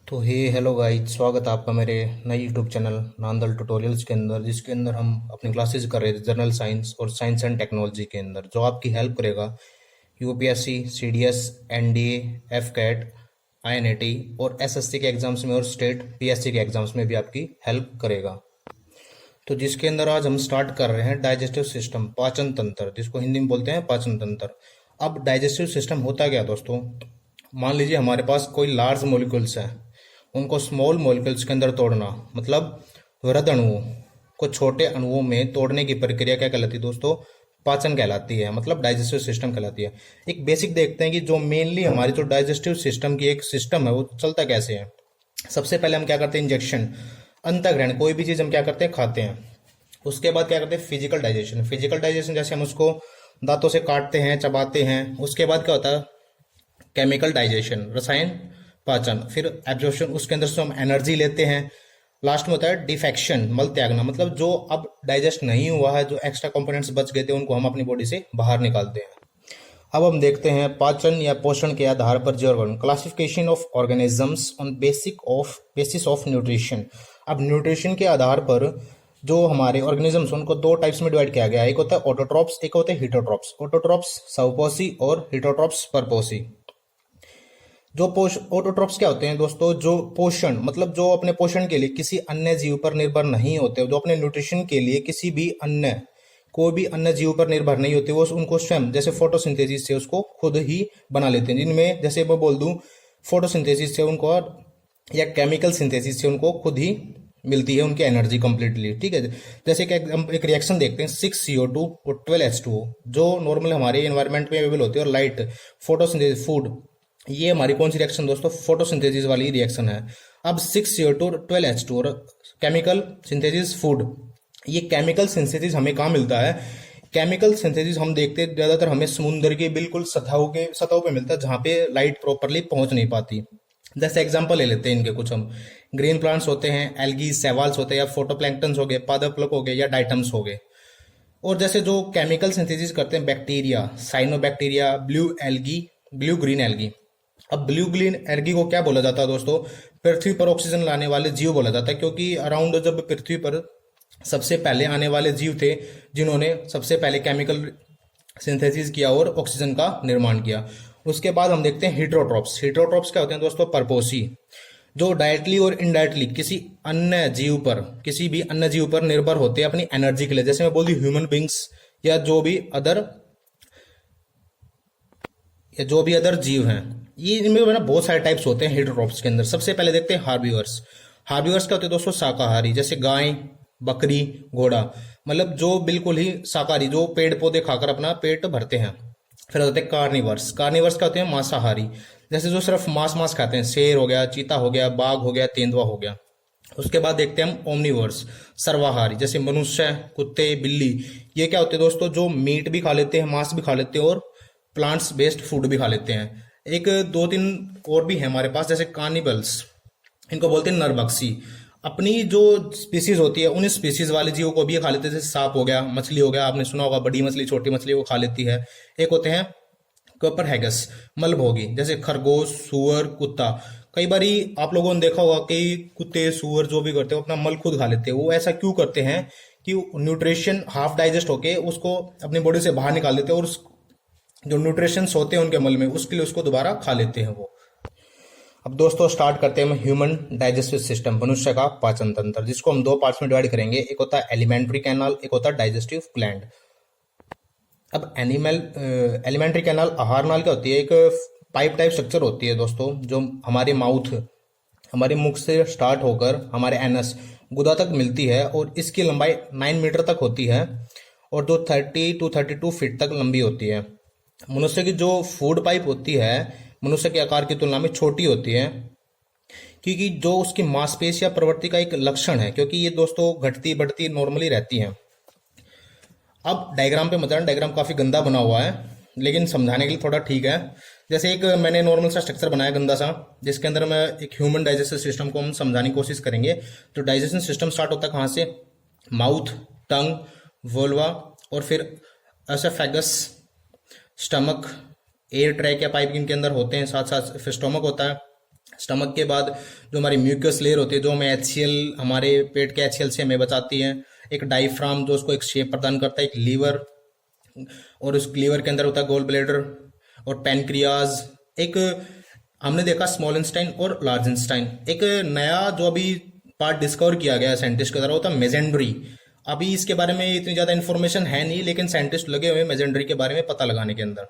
तो हे hello guys, स्वागत है आपका मेरे नए यूट्यूब चैनल नांदल ट्यूटोरियल्स के अंदर, जिसके अंदर हम अपनी क्लासेस कर रहे थे जनरल साइंस और साइंस एंड टेक्नोलॉजी के अंदर, जो आपकी हेल्प करेगा UPSC, CDS, NDA, AFCAT, INET और एसएससी के एग्जाम्स में और स्टेट पीएससी के एग्जाम्स में भी आपकी हेल्प करेगा। तो जिसके अंदर आज हम स्टार्ट कर रहे हैं डाइजेस्टिव सिस्टम, पाचन तंत्र, जिसको हिंदी में बोलते हैं पाचन तंत्र। अब डाइजेस्टिव सिस्टम होता क्या दोस्तों? मान लीजिए हमारे पास कोई लार्ज मॉलिक्यूल्स है, उनको स्मॉल मॉलिक्यूल्स के अंदर तोड़ना, मतलब वृहद अणुओं को छोटे अणुओं में तोड़ने की प्रक्रिया क्या कहलाती है दोस्तों? पाचन कहलाती है, मतलब डाइजेस्टिव सिस्टम कहलाती है। एक बेसिक देखते हैं कि जो मेनली हमारी जो डाइजेस्टिव सिस्टम की एक सिस्टम है वो चलता कैसे है। सबसे पहले हम क्या करते हैं? इंजेक्शन, अंतःग्रहण, कोई भी चीज हम क्या करते हैं? खाते हैं। उसके बाद क्या करते हैं? Physical digestion. फिजिकल डाइजेशन जैसे हम उसको दांतों से काटते हैं, चबाते हैं। उसके बाद क्या होता है? केमिकल डाइजेशन, रसायन पाचन। फिर एब्जॉर्प्शन, उसके अंदर से हम एनर्जी लेते हैं। लास्ट में होता है डिफेक्शन, मल त्यागना, मतलब जो अब डाइजेस्ट नहीं हुआ है, जो एक्स्ट्रा कंपोनेंट्स बच गए थे, उनको हम अपनी बॉडी से बाहर निकालते हैं। अब हम देखते हैं पाचन या पोषण के आधार पर जीव वर्गीकरण, classification of organisms on basis of nutrition. अब न्यूट्रिशन के आधार पर जो हमारे ऑर्गेनिजम्स, उनको दो टाइप्स में डिवाइड किया गया है। एक होता है ऑटोट्रॉप्स, एक होते हैं हिटोट्रॉप्स। ऑटोट्रॉप्स स्वपोषी और हिटोट्रॉप्स परपोषी। जो ऑटोट्रॉप्स क्या होते हैं दोस्तों? जो पोषण, मतलब जो अपने पोषण के लिए किसी अन्य जीव पर निर्भर नहीं होते, जो अपने न्यूट्रिशन के लिए किसी भी अन्य कोई भी अन्य जीव पर निर्भर नहीं होते, वो उनको स्वयं जैसे फोटोसिंथेसिस से उसको खुद ही बना लेते हैं। जिनमें जैसे मैं बोल दूं फोटोसिंथेसिस से उनको, या केमिकल सिंथेसिस से उनको खुद ही मिलती है उनकी एनर्जी कंप्लीटली। ठीक है, जैसे कि हम एक रिएक्शन देखते हैं 6CO2 और 12H2O, जो नॉर्मल हमारे एनवायरनमेंट में अवेलेबल होती है। और लाइट, फोटोसिंथेसिस, फूड, ये हमारी कौन सी रिएक्शन दोस्तों? फोटोसिंथेसिस वाली रिएक्शन है। अब 6CO2 और 12H2 और केमिकल सिंथेसिस, फूड, ये केमिकल सिंथेसिस हमें कहाँ मिलता है? केमिकल सिंथेसिस हम देखते हैं ज्यादातर हमें समुद्र के बिल्कुल सतहों पे मिलता है, जहां पे लाइट प्रॉपरली पहुंच नहीं पाती। जैसे एग्जांपल ले लेते हैं इनके कुछ हम। ग्रीन प्लांट्स होते हैं, एल्गी, सेवाल्स होते हैं, या फोटोप्लैंक्टन्स हो गए, पादप हो गए, या डाइटम्स हो गए। और जैसे जो केमिकल सिंथेसिस करते हैं bacteria, cyanobacteria, blue green algae. अब ब्लू ग्रीन एल्गी को क्या बोला जाता है दोस्तों? पृथ्वी पर ऑक्सीजन लाने वाले जीव बोला जाता है, क्योंकि अराउंड जब पृथ्वी पर सबसे पहले आने वाले जीव थे, जिन्होंने सबसे पहले केमिकल सिंथेसिस किया और ऑक्सीजन का निर्माण किया। उसके बाद हम देखते हैं हिट्रोट्रॉप्स। हिट्रोट्रॉप्स क्या होते हैं दोस्तों? परपोषी, जो डायरेक्टली और इनडायरेक्टली किसी भी अन्य जीव पर निर्भर होते हैं अपनी एनर्जी के लिए। जैसे मैं बोल दी ह्यूमन बींग्स, या जो भी अदर जीव हैं। ये इनमें ना बहुत सारे टाइप्स होते हैं हिट्रोट्रॉप्स के अंदर। सबसे पहले देखते हैं हार्बीवर्स। हार्बीवर्स क्या होते हैं दोस्तों? शाकाहारी, जैसे गाय, बकरी, घोड़ा, मतलब जो बिल्कुल ही शाकाहारी, जो पेड़ पौधे खाकर अपना पेट भरते हैं। फिर होते हैं कार्निवर्स। कार्निवर्स क्या होते हैं? मांसाहारी, जैसे जो सिर्फ मांस खाते हैं। शेर हो गया, चीता हो गया, बाघ हो गया, तेंदुआ हो गया। उसके बाद देखते हैं हम ओमनीवर्स, सर्वाहारी, जैसे मनुष्य, कुत्ते, बिल्ली। ये क्या होते हैं दोस्तों? जो मीट भी खा लेते हैं, मांस भी खा लेते हैं, और प्लांट्स बेस्ड फूड भी खा लेते हैं। एक दो तीन और भी है हमारे पास, जैसे कार्निवल्स, इनको बोलते हैं नरभक्षी। अपनी जो स्पीसीज होती है, उन स्पीसीज वाले जीवों को भी खा लेते हैं, जैसे सांप हो गया, मछली हो गया, आपने सुना होगा बड़ी मछली छोटी मछली को खा लेती है। एक होते हैं कोपरहैगस, मलभोगी, जैसे खरगोश, सुअर, कुत्ता। कई बार आप लोगों ने देखा होगा कि कुत्ते, सुअर जो भी करते हैं अपना मल खुद खा लेते हैं। वो ऐसा क्यों करते हैं? कि न्यूट्रिशन हाफ डाइजेस्ट होके उसको अपनी बॉडी से बाहर निकाल देते हैं, और जो न्यूट्रिशंस होते हैं उनके मल में, उसके लिए उसको दोबारा खा लेते हैं वो। अब दोस्तों स्टार्ट करते हैं ह्यूमन डाइजेस्टिव सिस्टम, मनुष्य का पाचन तंत्र, जिसको हम दो पार्ट्स में डिवाइड करेंगे। एक होता है एलिमेंट्री कैनाल, एक होता है डाइजेस्टिव ग्लैंड। अब एलिमेंट्री कैनाल, आहार नाल क्या होती है? एक पाइप टाइप स्ट्रक्चर होती है दोस्तों, जो हमारे मुख से स्टार्ट होकर हमारे एनस, गुदा तक मिलती है, और इसकी लंबाई 9 मीटर तक होती है, और जो 30 to 32 फीट तक लंबी होती है। मनुष्य की जो फूड पाइप होती है, मनुष्य के आकार की तुलना में छोटी होती है, क्योंकि जो उसकी मांसपेशी या प्रवृत्ति का एक लक्षण है, क्योंकि ये दोस्तों घटती बढ़ती नॉर्मली रहती है। अब डायग्राम पे मत जाना, डायग्राम काफी गंदा बना हुआ है, लेकिन समझाने के लिए थोड़ा ठीक है। जैसे एक मैंने नॉर्मल सा स्ट्रक्चर बनाया गंदा सा, जिसके अंदर मैं एक ह्यूमन डाइजेस्टिव सिस्टम को हम समझाने की कोशिश करेंगे। तो डाइजेशन सिस्टम स्टार्ट होता है कहाँ से? माउथ, टंग, वोल्वा, और फिर एसोफेगस, स्टमक, एयर ट्रैक या पाइप इनके अंदर होते हैं, साथ साथ फिर स्टोमक होता है, स्टमक के बाद जो हमारी म्यूकस लेयर होती है, जो हमें HCl, हमारे पेट के HCl से हमें बचाती है। एक डायफ्राम जो उसको एक शेप प्रदान करता है, एक लीवर, और उस लीवर के अंदर होता है गोल ब्लेडर और पैनक्रियाज। एक हमने देखा स्मॉल इंस्टाइन और लार्ज इंस्टाइन। एक नया जो अभी पार्ट डिस्कवर किया गया साइंटिस्ट के द्वारा होता है मेजेंड्री। अभी इसके बारे में इतनी ज्यादा इन्फॉर्मेशन है नहीं, लेकिन साइंटिस्ट लगे हुए मेजेंड्री के बारे में पता लगाने के अंदर।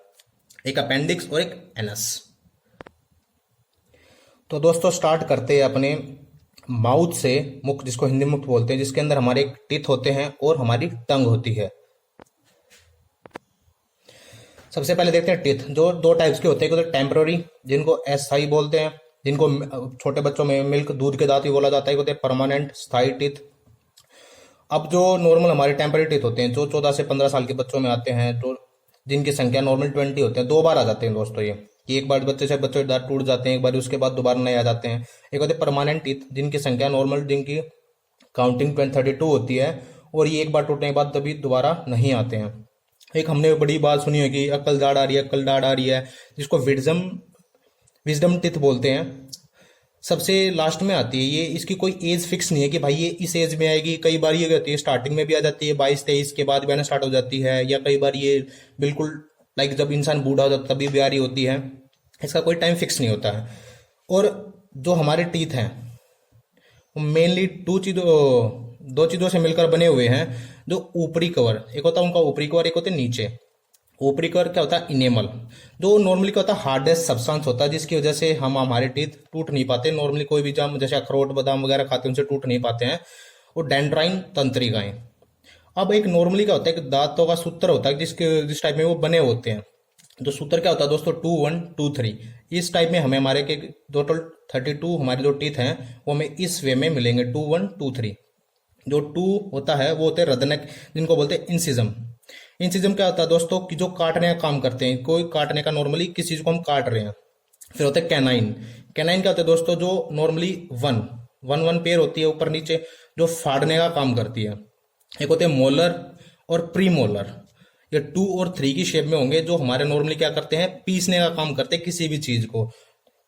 एक अपेंडिक्स और एक एनस। तो दोस्तों स्टार्ट करते हैं अपने माउथ से, मुख जिसको हिंदी मुख बोलते हैं, जिसके अंदर हमारे टीथ होते हैं और हमारी टंग होती है। सबसे पहले देखते हैं टीथ, जो दो टाइप्स के होते हैं। एक टेम्पररी, जिनको अस्थाई बोलते हैं, जिनको छोटे बच्चों में मिल्क दूध के दांत भी बोला जाता है। होते हैं परमानेंट, स्थायी टीथ। अब जो नॉर्मल हमारे टेम्पररी टीथ होते हैं, जो 14 से 15 साल के बच्चों में आते हैं, तो जिनकी संख्या नॉर्मल 20 होते हैं, 2 बार आ जाते हैं दोस्तों। ये कि एक बार बच्चे के दांत टूट जाते हैं एक बार, उसके बाद दोबारा नए आ जाते हैं। एक होते हैं परमानेंट टीथ, जिनकी संख्या नॉर्मल, जिनकी काउंटिंग 32 होती है, और ये एक बार टूटने के बाद कभी दोबारा नहीं आते हैं। एक हमने बड़ी बात सुनी होगी, अक्ल दाढ़ आ रही है, अक्ल दाढ़ आ रही है, जिसको विजडम टीथ बोलते हैं। सबसे लास्ट में आती है ये। इसकी कोई एज फिक्स नहीं है कि भाई ये इस एज में आएगी। कई बार ये होती है स्टार्टिंग में भी आ जाती है, 22-23 के बाद भी आना स्टार्ट हो जाती है, या कई बार ये बिल्कुल जब इंसान बूढ़ा हो जाता है तभी भी आ रही होती है। इसका कोई टाइम फिक्स नहीं होता है। और जो हमारे टीथ हैं वो मेनली दो चीजों से मिलकर बने हुए हैं। जो ऊपरी कवर, एक होता है उनका ऊपरी कवर, एक होते हैं नीचे। ऊपरी कवर क्या होता है? इनेमल, जो नॉर्मली क्या होता है हार्डेस्ट सब्सटेंस होता है, जिसकी वजह से हमारे टीथ टूट नहीं पाते। नॉर्मली कोई भी जाम जैसे अखरोट बादाम वगैरह खाते हैं उनसे टूट नहीं पाते हैं। और डेंड्राइन तंत्रिकाएं। अब एक नॉर्मली क्या होता है, एक दांतों का सूत्र होता है जिस टाइप में वो बने होते हैं। तो सूत्र क्या होता है दोस्तों? 2 1 2 3। इस टाइप में हमें हमारे के टोटल 32 हमारे जो टीथ हैं वो हमें इस वे में मिलेंगे, 2 1 2 3। जो 2 होता है वो होते हैं रदनक, जिनको बोलते हैं इंसिजम। इंसिजम क्या होता है दोस्तों? कि जो काटने का काम करते हैं, कोई काटने का, नॉर्मली किसी चीज को हम काट रहे हैं। फिर होता है कैनाइन। कैनाइन क्या होता है दोस्तों? जो नॉर्मली वन पेयर होती है ऊपर नीचे, जो फाड़ने का काम करती है। एक होते हैं मोलर और प्री मोलर। ये 2 और 3 की शेप में होंगे, जो हमारे नॉर्मली क्या करते हैं? पीसने का काम करते हैं किसी भी चीज को।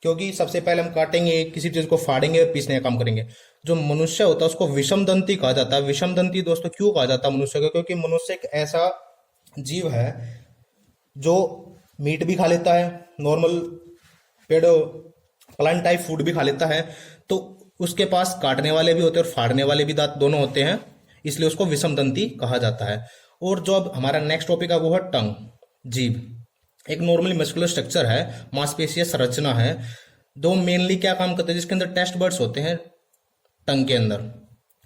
क्योंकि सबसे पहले हम काटेंगे, किसी चीज को फाड़ेंगे और पीसने का काम करेंगे। जो मनुष्य होता है उसको विषम दंती कहा जाता है। विषम दंती दोस्तों क्यों कहा जाता है मनुष्य को? क्योंकि मनुष्य एक ऐसा जीव है जो मीट भी खा लेता है, नॉर्मल पेड़ प्लांट टाइप फूड भी खा लेता है। तो उसके पास काटने वाले भी होते हैं और फाड़ने वाले भी दांत दोनों होते हैं, इसलिए उसको विषम दंती कहा जाता है। और जो अब हमारा नेक्स्ट टॉपिक है वो है टंग, जीभ। एक नॉर्मली मस्कुलर स्ट्रक्चर है, मांसपेशीय संरचना है। दो मेनली क्या काम करते हैं, जिसके अंदर टेस्ट बर्ड्स होते हैं टंग के अंदर,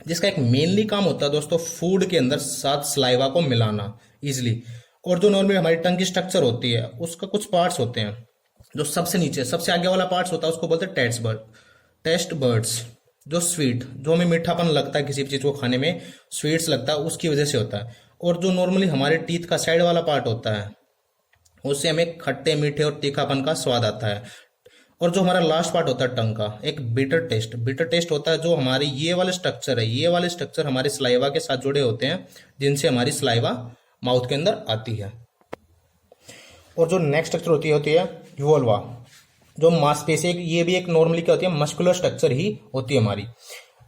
जिसका एक मेनली काम होता है दोस्तों फूड के अंदर साथ स्लाइवा को मिलाना इजिली। और जो नॉर्मली हमारी टंग की स्ट्रक्चर होती है उसका कुछ पार्ट्स होते हैं। जो सबसे नीचे सबसे आगे वाला पार्ट्स होता है उसको बोलते हैं टेस्ट बर्ड्स। जो स्वीट, जो हमें मीठापन लगता है किसी भी चीज को खाने में, स्वीट्स लगता है, उसकी वजह से होता है। और जो नॉर्मली हमारे टीथ का साइड वाला पार्ट होता है उससे हमें खट्टे मीठे और तीखापन का स्वाद आता है। और जो हमारा लास्ट पार्ट होता है टंग का, एक बिटर टेस्ट होता है। जो हमारे ये वाले स्ट्रक्चर है, ये वाले स्ट्रक्चर हमारे सलाइवा के साथ जुड़े होते हैं, जिनसे हमारी सलाइवा माउथ के अंदर आती है। और जो नेक्स्ट स्ट्रक्चर होती है यूवोल्वा, जो मांसपेशी, ये भी एक नॉर्मली क्या होती है, मस्कुलर स्ट्रक्चर ही होती है हमारी।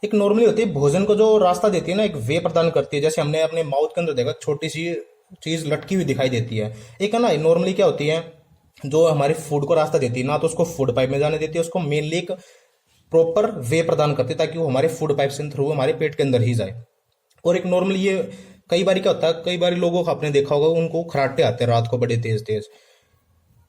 एक नॉर्मली होती है भोजन को जो रास्ता देती है ना, एक वे प्रदान करती है। जैसे हमने अपने माउथ के अंदर देखा छोटी सी चीज लटकी हुई दिखाई देती है, एक है ना, नॉर्मली क्या होती है जो हमारे फूड को रास्ता देती है ना, तो उसको फूड पाइप में जाने देती है, उसको मेनली एक प्रॉपर वे प्रदान करती है ताकि वो हमारे फूड पाइप से थ्रू हमारे पेट के अंदर ही जाए। और एक नॉर्मली ये कई बार क्या होता है, कई बार लोगों को आपने देखा होगा उनको खराटे आते हैं रात को बड़े तेज तेज।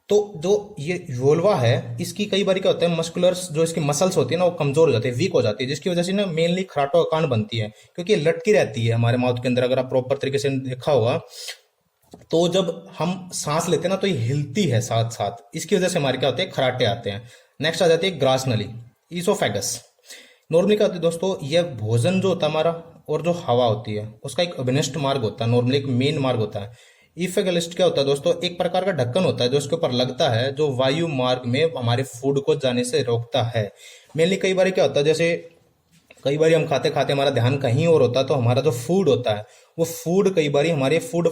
तो जो ये वोल्वा है इसकी कई बार क्या होता है, मस्कुलर्स जो इसकी मसल्स होती है ना वो कमजोर हो जाती है, वीक हो जाती है, जिसकी वजह से ना मेनली खराटों का कांड बनती है, क्योंकि ये लटकी रहती है हमारे माउथ के अंदर। अगर आप प्रॉपर तरीके से देखा होगा तो जब हम सांस लेते हैं ना तो ये हिलती है साथ साथ, इसकी वजह से हमारे क्या होते हैं, खराटे आते हैं। नेक्स्ट आ जाती है ग्रास नली, ईसोफेगस। नॉर्मली क्या होती है दोस्तों, यह भोजन जो होता है हमारा और जो हवा होती है उसका एक अभिनिष्ट मार्ग होता है, नॉर्मली एक मेन मार्ग होता है। इफेगलिस्ट क्या होता है दोस्तों, एक प्रकार का ढक्कन होता है जो उसके ऊपर लगता है, जो वायु मार्ग में हमारे फूड को जाने से रोकता है। मेनली कई बार क्या होता है, जैसे कई बार हम खाते खाते हमारा ध्यान कहीं और होता है, तो हमारा जो फूड होता है वो फूड कई बार हमारे फूड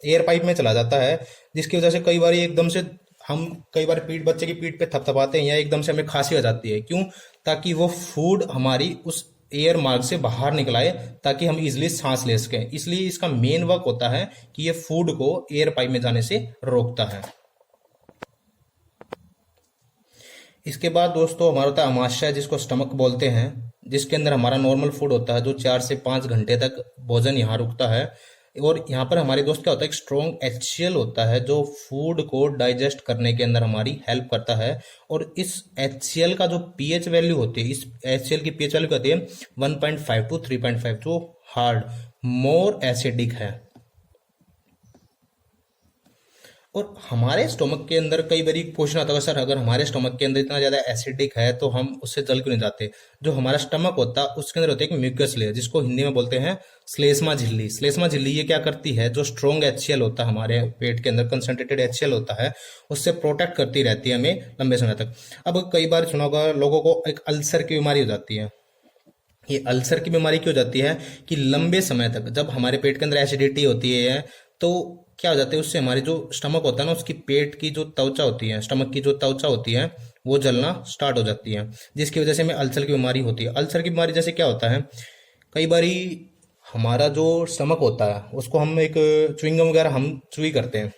एयर पाइप में चला जाता है, जिसकी वजह से कई बार एकदम से हम कई बार बच्चे की पीठ पे थपथपाते हैं या एकदम से हमें खांसी आ जाती है, क्यों? ताकि वो फूड हमारी उस एयर मार्ग से बाहर निकल आए, ताकि हम इजिली सांस ले सकें। इसलिए इसका मेन वर्क होता है कि ये फूड को एयर पाइप में जाने से रोकता है। इसके बाद दोस्तों हमारा होता है अमाशय, जिसको स्टमक बोलते हैं, जिसके अंदर हमारा नॉर्मल फूड होता है, जो 4 से 5 घंटे तक भोजन यहाँ रुकता है। और यहाँ पर हमारे दोस्त क्या होता है, एक स्ट्रॉन्ग HCl होता है जो फूड को डाइजेस्ट करने के अंदर हमारी हेल्प करता है। और इस HCl का जो पीएच वैल्यू होती है, इस HCl की पीएच वैल्यू कहती है 1.5 to 3.5, जो हार्ड मोर एसिडिक है। और हमारे स्टोमक के अंदर कई बार क्वेश्चन आता है, सर अगर हमारे स्टोमक के अंदर इतना ज़्यादा एसिडिक है तो हम उससे जल क्यों नहीं जाते? जो हमारा स्टमक होता है उसके अंदर होती है एक म्यूकस लेयर, जिसको हिंदी में बोलते हैं श्लेष्मा झिल्ली। श्लेष्मा झिल्ली ये क्या करती है, जो स्ट्रॉन्ग HCl होता है हमारे पेट के अंदर, कंसंट्रेटेड HCl होता है, उससे प्रोटेक्ट करती रहती है हमें लंबे समय तक। अब कई बार सुना होगा लोगों को एक अल्सर की बीमारी हो जाती है। ये अल्सर की बीमारी क्यों हो जाती है कि लंबे समय तक जब हमारे पेट के अंदर एसिडिटी होती है तो क्या हो जाता है, उससे हमारी जो स्टमक होता है ना, उसकी पेट की जो त्वचा होती है, स्टमक की जो त्वचा होती है, वो जलना स्टार्ट हो जाती है, जिसकी वजह से हमें अल्सर की बीमारी होती है। अल्सर की बीमारी जैसे क्या होता है, कई बारी हमारा जो स्टमक होता है उसको हम एक च्युइंगम वगैरह हम च्युई करते हैं।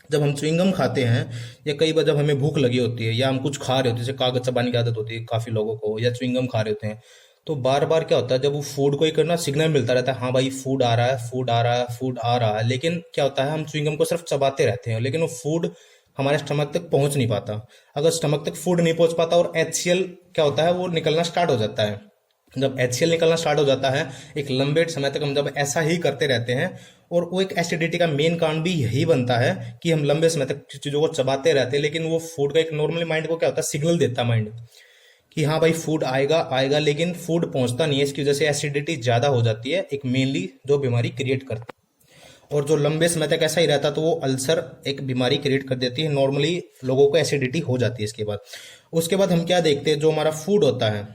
जब हम च्युइंगम खाते हैं या कई बार जब हमें भूख लगी होती है या हम कुछ खा रहे होते हैं, जैसे कागज चबाने की आदत होती है काफ़ी लोगों को, या च्युइंगम खा रहे होते हैं, तो बार बार क्या होता है, जब वो फूड को एक ना सिग्नल मिलता रहता है, हाँ भाई फूड आ रहा है, फूड आ रहा है, फूड आ रहा है, लेकिन क्या होता है, हम च्युइंगम को सिर्फ चबाते रहते हैं, लेकिन वो फूड हमारे स्टमक तक पहुंच नहीं पाता। अगर स्टमक तक फूड नहीं पहुंच पाता और HCl क्या होता है, वो निकलना स्टार्ट हो जाता है। जब HCl निकलना स्टार्ट हो जाता है, एक लंबे समय तक हम जब ऐसा ही करते रहते हैं, और वो एक एसिडिटी का मेन कारण भी यही बनता है कि हम लंबे समय तक चीज़ों को चबाते रहते हैं, लेकिन वो फूड का एक नॉर्मली माइंड को क्या होता है, सिग्नल देता है माइंड कि हाँ भाई फूड आएगा आएगा, लेकिन फूड पहुंचता नहीं है। इसकी वजह से एसिडिटी ज़्यादा हो जाती है, एक मेनली जो बीमारी क्रिएट करती है। और जो लंबे समय तक ऐसा ही रहता तो वो अल्सर एक बीमारी क्रिएट कर देती है। नॉर्मली लोगों को एसिडिटी हो जाती है। उसके बाद हम क्या देखते हैं, जो हमारा फूड होता है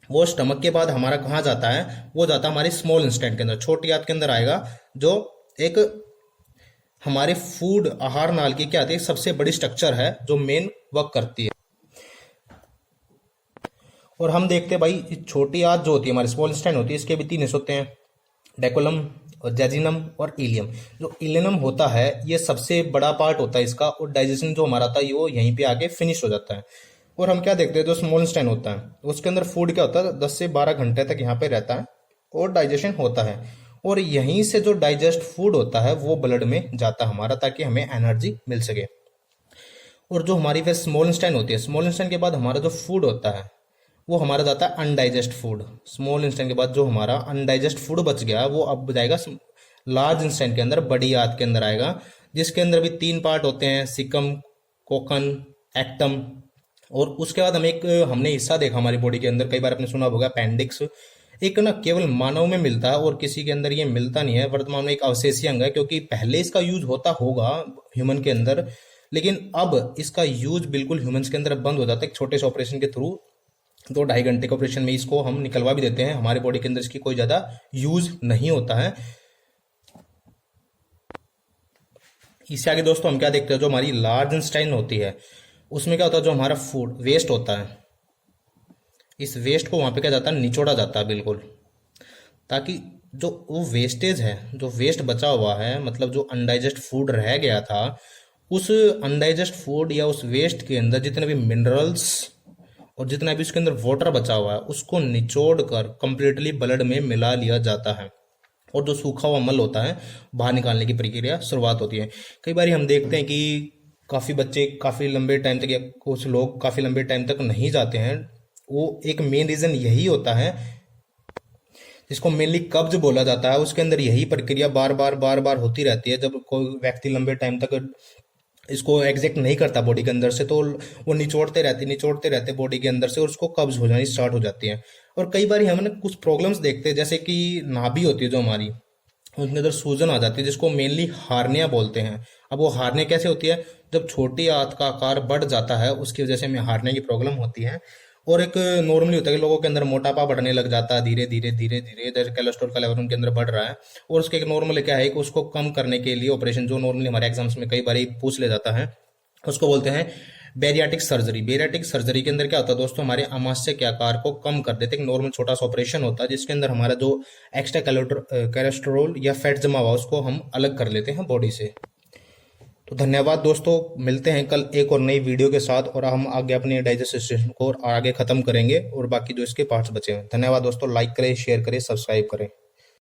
वो स्टमक के बाद हमारा कहाँ जाता है, वो जाता है हमारे स्मॉल इंस्टेंट के अंदर, छोटी आंत के अंदर आएगा, जो एक हमारे फूड आहार नाल की क्या आती है, सबसे बड़ी स्ट्रक्चर है जो मेन वर्क करती है। और हम देखते हैं भाई, छोटी आंत जो होती है हमारी स्मॉल इंस्टेंट होती है, इसके भी 3 हिस्से होते हैं, डेकोलम और जेजिनम और इलियम। जो इलियम होता है ये सबसे बड़ा पार्ट होता है इसका, और डाइजेशन जो हमारा था ये वो यहीं पे आके फिनिश हो जाता है। और हम क्या देखते हैं, जो स्मॉल इंस्टेंट होता है उसके अंदर फूड क्या होता है, 10 से 12 घंटे तक यहाँ पे रहता है और डाइजेशन होता है। और यहीं से जो डाइजेस्ट फूड होता है वो ब्लड में जाता है हमारा, ताकि हमें एनर्जी मिल सके। और जो हमारी फिर स्मॉल इंस्टेंट होती है, स्मॉल इंस्टेंट के बाद हमारा जो फूड होता है वो हमारा जाता है अनडाइजेस्ट फूड। स्मॉल इंस्टेंट के बाद जो हमारा अनडाइजेस्ट फूड बच गया वो अब जाएगा लार्ज इंस्टेंट के अंदर, बड़ी आंत के अंदर आएगा, जिसके अंदर भी 3 पार्ट होते हैं, सिकम, कोकन, एक्टम। और उसके बाद हमने हिस्सा देखा हमारी बॉडी के अंदर, कई बार आपने सुना होगा अपेंडिक्स, एक ना केवल मानव में मिलता है और किसी के अंदर ये मिलता नहीं है। वर्तमान में एक अवशेषीय अंग है, क्योंकि पहले इसका यूज होता होगा ह्यूमन के अंदर, लेकिन अब इसका यूज बिल्कुल ह्यूमंस के अंदर बंद हो जाता है एक छोटे से ऑपरेशन के थ्रू। 2-2.5 घंटे के ऑपरेशन में इसको हम निकलवा भी देते हैं, हमारे बॉडी के अंदर इसकी कोई ज्यादा यूज नहीं होता है। इससे आगे दोस्तों हम क्या देखते हैं, जो हमारी लार्ज इंटेस्टाइन होती है उसमें क्या होता है, जो हमारा फूड वेस्ट होता है, इस वेस्ट को वहां पे क्या जाता है, निचोड़ा जाता है बिल्कुल, ताकि जो वो वेस्टेज है, जो वेस्ट बचा हुआ है, मतलब जो अनडाइजेस्ट फूड रह गया था, उस अनडाइजेस्ट फूड या उस वेस्ट के अंदर जितने भी मिनरल्स और जितना भी उसके अंदर वाटर बचा हुआ है उसको निचोड़ कर कंप्लीटली ब्लड में मिला लिया जाता है, और जो सूखा हुआ मल होता है बाहर निकालने की प्रक्रिया शुरुआत होती है। कई बार हम देखते हैं कि काफ़ी बच्चे काफ़ी लंबे टाइम तक या कुछ लोग काफ़ी लंबे टाइम तक नहीं जाते हैं। वो एक मेन रीज़न यही होता है, जिसको मेनली कब्ज बोला जाता है। उसके अंदर यही प्रक्रिया बार बार होती रहती है। जब कोई व्यक्ति लंबे टाइम तक इसको एग्जैक्ट नहीं करता बॉडी के अंदर से, तो वो निचोड़ते रहते बॉडी के अंदर से, और उसको कब्ज हो जानी स्टार्ट हो जाती है। और कई बार हम कुछ प्रॉब्लम्स देखते हैं, जैसे कि नाभि होती है जो हमारी, उसके अंदर सूजन आ जाती है, जिसको मेनली हार्निया बोलते हैं। अब वो हार्निया कैसे होती है, जब छोटी आंत का आकार बढ़ जाता है उसकी वजह से हमें हार्निया की प्रॉब्लम होती है। और एक नॉर्मली होता है कि लोगों के अंदर मोटापा बढ़ने लग जाता है धीरे धीरे जैसे कोलेस्ट्रॉल का लेवल उनके अंदर बढ़ रहा है। और उसके एक नॉर्मल क्या है कि उसको कम करने के लिए ऑपरेशन, जो नॉर्मली हमारे एग्जाम्स में कई बार पूछ ले जाता है, उसको बोलते हैं बेरियाटिक सर्जरी। बेरियाटिक सर्जरी के अंदर क्या होता है दोस्तों, हमारे आमाशय के आकार को कम कर देते हैं। एक नॉर्मल छोटा सा ऑपरेशन होता है जिसके अंदर हमारा जो एक्स्ट्रा कोलेस्ट्रॉल या फैट जमा हुआ उसको हम अलग कर लेते हैं बॉडी से। तो धन्यवाद दोस्तों, मिलते हैं कल एक और नई वीडियो के साथ, और हम आगे अपने डाइजेस्ट सिस्टम को आगे खत्म करेंगे और बाकी जो इसके पार्ट्स बचे हैं। धन्यवाद दोस्तों, लाइक करें, शेयर करें, सब्सक्राइब करें।